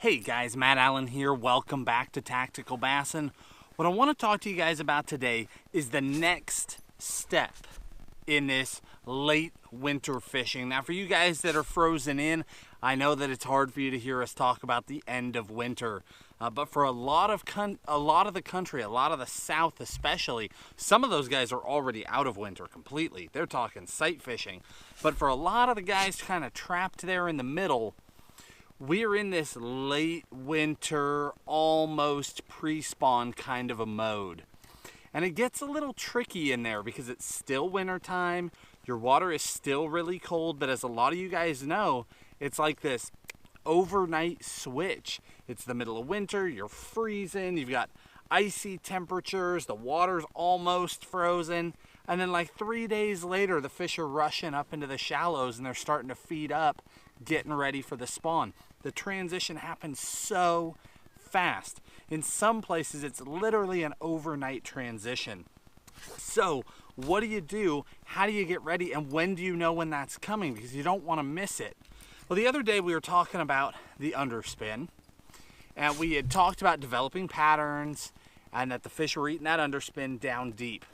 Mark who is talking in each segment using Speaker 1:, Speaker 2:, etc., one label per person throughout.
Speaker 1: Hey guys, Matt Allen here. Welcome back to Tactical Bassin. What I want to talk to you guys about today is the next step in this late winter fishing. Now for you guys that are frozen in, I know that it's hard for you to hear us talk about the end of winter. But for a lot of the country, a lot of the South especially, some of those guys are already out of winter completely. They're talking sight fishing. But for a lot of the guys kind of trapped there in the middle, we're in this late winter, almost pre-spawn kind of a mode. And it gets a little tricky in there because it's still winter time. Your water is still really cold, but as a lot of you guys know, it's like this overnight switch. It's the middle of winter, you're freezing, you've got icy temperatures, the water's almost frozen, and then like 3 days later, the fish are rushing up into the shallows and they're starting to feed up, getting ready for the spawn. The transition happens so fast. In some places, it's literally an overnight transition. So what do you do? How do you get ready? And when do you know when that's coming? Because you don't want to miss it. Well, the other day we were talking about the underspin, and we had talked about developing patterns and that the fish were eating that underspin down deep.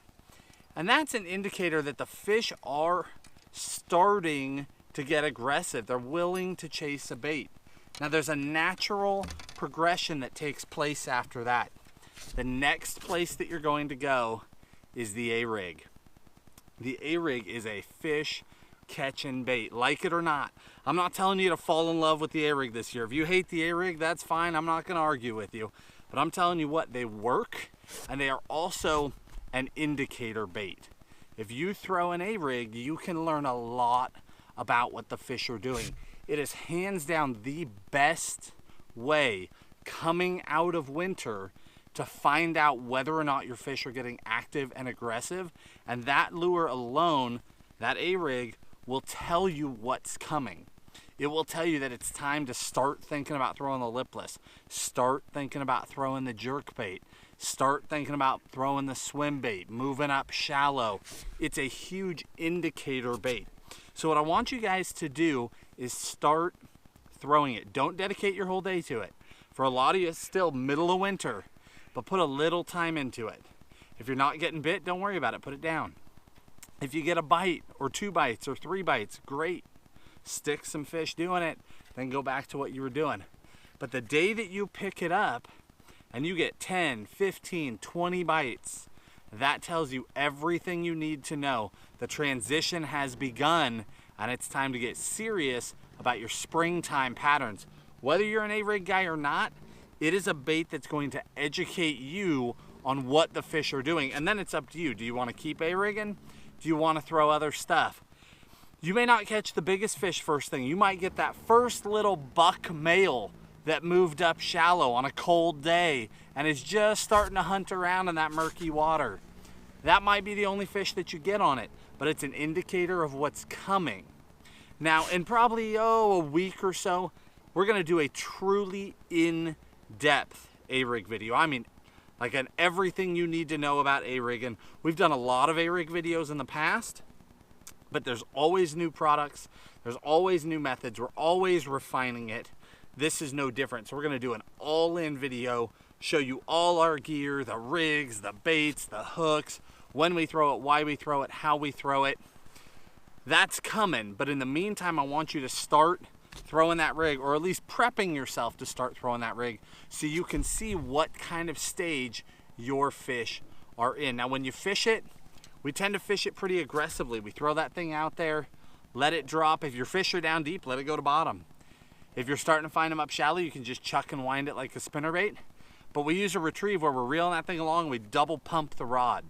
Speaker 1: And that's an indicator that the fish are starting to get aggressive. They're willing to chase a bait. Now there's a natural progression that takes place after that. The next place that you're going to go is the A-rig. The A-rig is a fish catching bait, like it or not. I'm not telling you to fall in love with the A-rig this year. If you hate the A-rig, that's fine. I'm not going to argue with you. But I'm telling you what, they work, and they are also an indicator bait. If you throw an A-rig, you can learn a lot about what the fish are doing. It is hands down the best way coming out of winter to find out whether or not your fish are getting active and aggressive. And that lure alone, that A-rig, will tell you what's coming. It will tell you that it's time to start thinking about throwing the lipless, start thinking about throwing the jerk bait, start thinking about throwing the swim bait, moving up shallow. It's a huge indicator bait. So what I want you guys to do is start throwing it. Don't dedicate your whole day to it. For a lot of you, it's still middle of winter, but put a little time into it. If you're not getting bit, don't worry about it. Put it down. If you get a bite or 2 bites or 3 bites, great. Stick some fish doing it, then go back to what you were doing. But the day that you pick it up and you get 10, 15, 20 bites, that tells you everything you need to know. The transition has begun, and it's time to get serious about your springtime patterns. Whether you're an A-rig guy or not, it is a bait that's going to educate you on what the fish are doing. And then it's up to you. Do you want to keep A-rigging? Do you want to throw other stuff? You may not catch the biggest fish first thing. You might get that first little buck male that moved up shallow on a cold day and is just starting to hunt around in that murky water. That might be the only fish that you get on it, but it's an indicator of what's coming. Now, in probably, a week or so, we're gonna do a truly in-depth A-rig video. I mean, like an everything you need to know about A-rigging. We've done a lot of A-rig videos in the past, but there's always new products. There's always new methods. We're always refining it. This is no different. So we're gonna do an all-in video, show you all our gear, the rigs, the baits, the hooks, when we throw it, why we throw it, how we throw it. That's coming, but in the meantime, I want you to start throwing that rig, or at least prepping yourself to start throwing that rig, so you can see what kind of stage your fish are in. Now, when you fish it, we tend to fish it pretty aggressively. We throw that thing out there, let it drop. If your fish are down deep, let it go to bottom. If you're starting to find them up shallow, you can just chuck and wind it like a spinnerbait. But we use a retrieve where we're reeling that thing along, and we double pump the rod.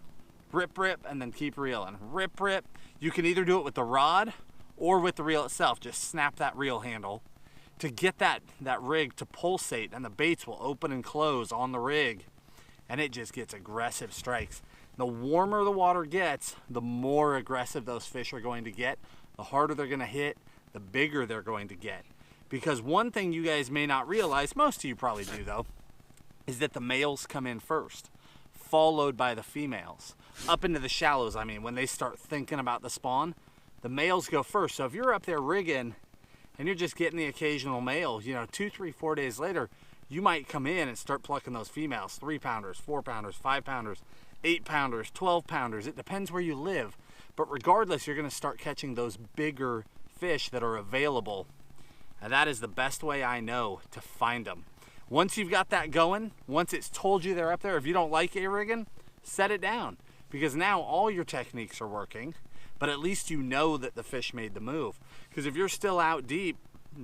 Speaker 1: Rip, rip, and then keep reeling. Rip, rip. You can either do it with the rod or with the reel itself. Just snap that reel handle to get that rig to pulsate, and the baits will open and close on the rig, and it just gets aggressive strikes. The warmer the water gets, the more aggressive those fish are going to get, the harder they're going to hit, the bigger they're going to get. Because one thing you guys may not realize, most of you probably do though, is that the males come in first, followed by the females. Up into the shallows, I mean, when they start thinking about the spawn, the males go first. So if you're up there rigging and you're just getting the occasional male, you know, 2, 3, 4 days later, you might come in and start plucking those females, 3-pounders, 4-pounders, 5-pounders, 8-pounders, 12-pounders. It depends where you live. But regardless, you're going to start catching those bigger fish that are available. And that is the best way I know to find them. Once you've got that going, once it's told you they're up there, if you don't like A-rigging, set it down. Because now all your techniques are working, but at least you know that the fish made the move. Because if you're still out deep,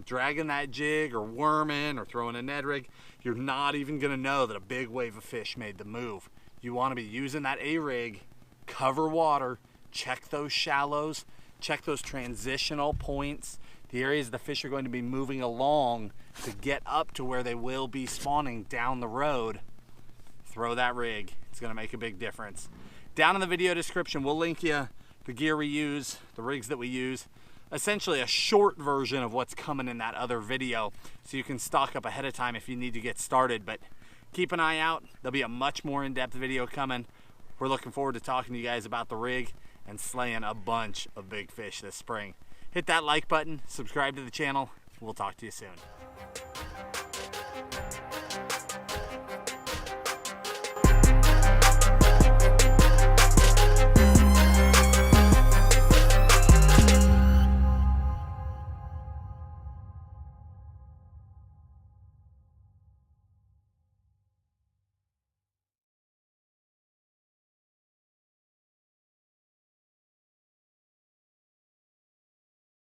Speaker 1: dragging that jig or worming or throwing a Ned rig, you're not even gonna know that a big wave of fish made the move. You wanna be using that A-rig, cover water, check those shallows, check those transitional points, the areas the fish are going to be moving along to get up to where they will be spawning down the road. Throw that rig, it's gonna make a big difference. Down in the video description, we'll link you the gear we use, the rigs that we use, essentially a short version of what's coming in that other video, so you can stock up ahead of time if you need to get started. But keep an eye out, there'll be a much more in-depth video coming. We're looking forward to talking to you guys about the rig and slaying a bunch of big fish this spring. Hit that like button, subscribe to the channel. We'll talk to you soon.